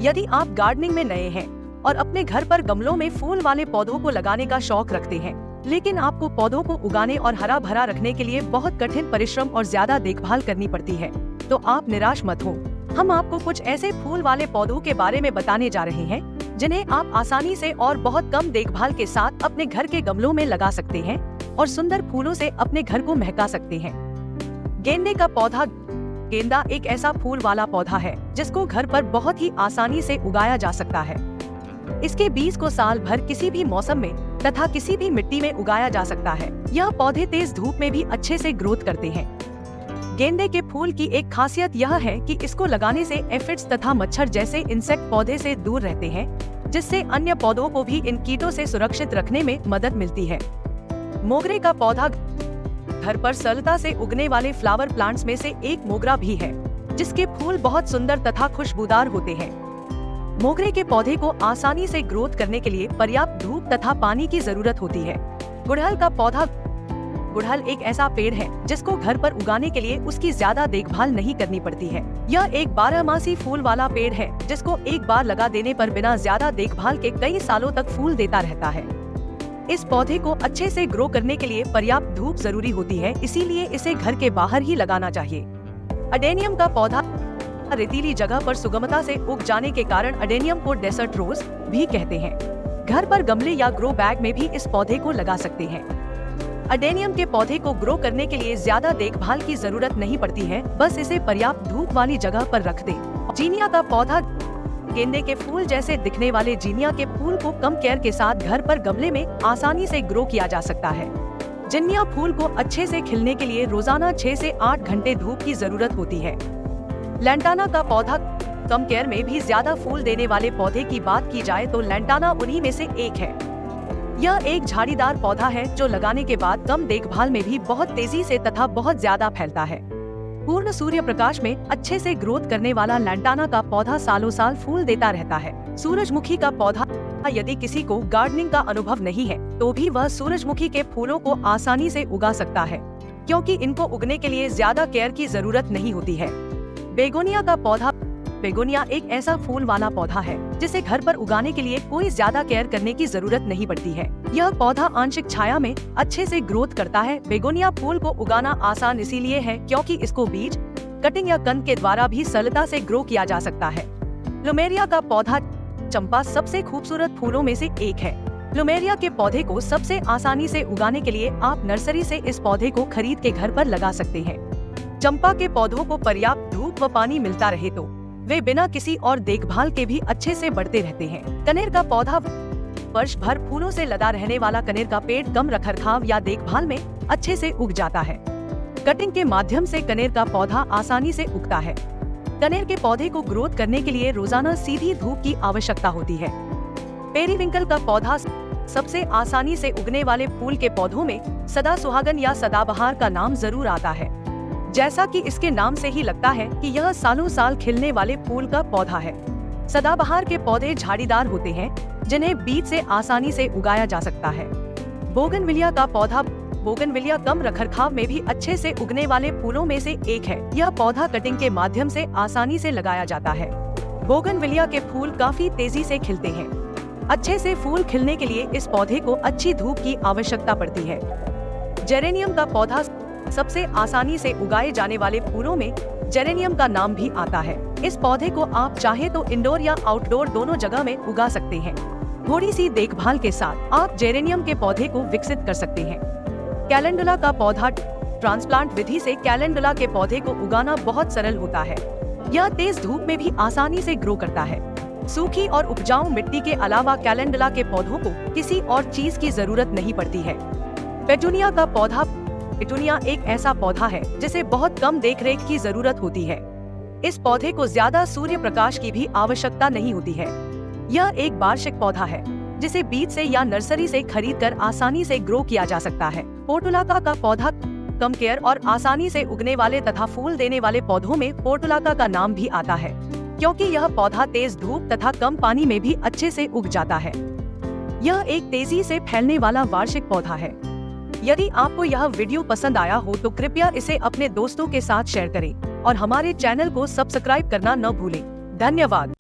यदि आप गार्डनिंग में नए हैं और अपने घर पर गमलों में फूल वाले पौधों को लगाने का शौक रखते हैं, लेकिन आपको पौधों को उगाने और हरा भरा रखने के लिए बहुत कठिन परिश्रम और ज्यादा देखभाल करनी पड़ती है, तो आप निराश मत हो। हम आपको कुछ ऐसे फूल वाले पौधों के बारे में बताने जा रहे हैं जिन्हें आप आसानी से और बहुत कम देखभाल के साथ अपने घर के गमलों में लगा सकते हैं और सुंदर फूलों से अपने घर को महका सकते हैं। गेंदे का पौधा। गेंदा एक ऐसा फूल वाला पौधा है जिसको घर पर बहुत ही आसानी से उगाया जा सकता है। इसके बीज को साल भर किसी भी मौसम में तथा किसी भी मिट्टी में उगाया जा सकता है। यह पौधे तेज धूप में भी अच्छे से ग्रोथ करते हैं। गेंदे के फूल की एक खासियत यह है कि इसको लगाने से एफिड्स तथा मच्छर जैसे इंसेक्ट पौधे से दूर रहते हैं, जिससे अन्य पौधों को भी इन कीटों से सुरक्षित रखने में मदद मिलती है। मोगरे का पौधा। घर पर सरलता से उगने वाले फ्लावर प्लांट्स में से एक मोगरा भी है, जिसके फूल बहुत सुंदर तथा खुशबूदार होते हैं। मोगरे के पौधे को आसानी से ग्रोथ करने के लिए पर्याप्त धूप तथा पानी की जरूरत होती है। गुड़हल का पौधा। गुड़हल एक ऐसा पेड़ है जिसको घर पर उगाने के लिए उसकी ज्यादा देखभाल नहीं करनी पड़ती है। यह एक 12मासी फूल वाला पेड़ है जिसको एक बार लगा देने पर बिना ज्यादा देखभाल के कई सालों तक फूल देता रहता है। इस पौधे को अच्छे से ग्रो करने के लिए पर्याप्त धूप जरूरी होती है, इसीलिए इसे घर के बाहर ही लगाना चाहिए। अडेनियम का पौधा। रेतीली जगह पर सुगमता से उग जाने के कारण अडेनियम को डेसर्ट रोज भी कहते हैं। घर पर गमले या ग्रो बैग में भी इस पौधे को लगा सकते हैं। अडेनियम के पौधे को ग्रो करने के लिए ज्यादा देखभाल की जरूरत नहीं पड़ती है, बस इसे पर्याप्त धूप वाली जगह पर रख दें। जीनिया का पौधा। गेंदे के फूल जैसे दिखने वाले जीनिया के फूल को कम केयर के साथ घर पर गमले में आसानी से ग्रो किया जा सकता है। जीनिया फूल को अच्छे से खिलने के लिए रोजाना 6 से 8 घंटे धूप की जरूरत होती है। लैंटाना का पौधा। कम केयर में भी ज्यादा फूल देने वाले पौधे की बात की जाए तो लैंटाना उन्हीं में से एक है। यह एक झाड़ीदार पौधा है जो लगाने के बाद कम देखभाल में भी बहुत तेजी से तथा बहुत ज्यादा फैलता है। पूर्ण सूर्य प्रकाश में अच्छे से ग्रोथ करने वाला लैंटाना का पौधा सालों साल फूल देता रहता है। सूरजमुखी का पौधा। यदि किसी को गार्डनिंग का अनुभव नहीं है तो भी वह सूरजमुखी के फूलों को आसानी से उगा सकता है, क्योंकि इनको उगने के लिए ज्यादा केयर की जरूरत नहीं होती है। बेगोनिया का पौधा। बेगोनिया एक ऐसा फूल वाला पौधा है जिसे घर पर उगाने के लिए कोई ज्यादा केयर करने की जरूरत नहीं पड़ती है। यह पौधा आंशिक छाया में अच्छे से ग्रोथ करता है। बेगोनिया फूल को उगाना आसान इसीलिए है क्योंकि इसको बीज, कटिंग या कंद के द्वारा भी सरलता से ग्रो किया जा सकता है। प्लुमेरिया का पौधा। चंपा सबसे खूबसूरत फूलों में से एक है। प्लुमेरिया के पौधे को सबसे आसानी से उगाने के लिए आप नर्सरी से इस पौधे को खरीद के घर पर लगा सकते हैं। चंपा के पौधों को पर्याप्त धूप व पानी मिलता रहे तो वे बिना किसी और देखभाल के भी अच्छे से बढ़ते रहते हैं। कनेर का पौधा। वर्ष भर फूलों से लदा रहने वाला कनेर का पेड़ कम रखरखाव या देखभाल में अच्छे से उग जाता है। कटिंग के माध्यम से कनेर का पौधा आसानी से उगता है। कनेर के पौधे को ग्रोथ करने के लिए रोजाना सीधी धूप की आवश्यकता होती है। पेरीविंकल का पौधा। सबसे आसानी से उगने वाले फूल के पौधों में सदा सुहागन या सदाबहार का नाम जरूर आता है। जैसा कि इसके नाम से ही लगता है कि यह सालों साल खिलने वाले फूल का पौधा है। सदाबहार के पौधे झाड़ीदार होते हैं जिन्हें बीज से आसानी से उगाया जा सकता है। बोगनविलिया का पौधा। बोगनविलिया कम रखरखाव में भी अच्छे से उगने वाले फूलों में से एक है। यह पौधा कटिंग के माध्यम से आसानी से लगाया जाता है। बोगनविलिया के फूल काफी तेजी से खिलते हैं। अच्छे से फूल खिलने के लिए इस पौधे को अच्छी धूप की आवश्यकता पड़ती है। जेरेनियम का पौधा। सबसे आसानी से उगाए जाने वाले फूलों में जेरेनियम का नाम भी आता है। इस पौधे को आप चाहे तो इंडोर या आउटडोर दोनों जगह में उगा सकते हैं। थोड़ी सी देखभाल के साथ आप जेरेनियम के पौधे को विकसित कर सकते हैं। कैलेंडुला का पौधा। ट्रांसप्लांट विधि से कैलेंडुला के पौधे को उगाना बहुत सरल होता है। यह तेज धूप में भी आसानी से ग्रो करता है। सूखी और उपजाऊ मिट्टी के अलावा कैलेंडुला के पौधों को किसी और चीज की जरूरत नहीं पड़ती है। पेटूनिया का पौधा। पेटूनिया एक ऐसा पौधा है जिसे बहुत कम देखरेख की जरूरत होती है। इस पौधे को ज्यादा सूर्य प्रकाश की भी आवश्यकता नहीं होती है। यह एक वार्षिक पौधा है जिसे बीज से या नर्सरी से खरीदकर आसानी से ग्रो किया जा सकता है। पोर्टुलाका का पौधा। कम केयर और आसानी से उगने वाले तथा फूल देने वाले पौधों में पोर्टुलाका का नाम भी आता है, क्योंकि यह पौधा तेज धूप तथा कम पानी में भी अच्छे से उग जाता है। यह एक तेजी से फैलने वाला वार्षिक पौधा है। यदि आपको यह वीडियो पसंद आया हो तो कृपया इसे अपने दोस्तों के साथ शेयर करें और हमारे चैनल को सब्सक्राइब करना न भूलें। धन्यवाद।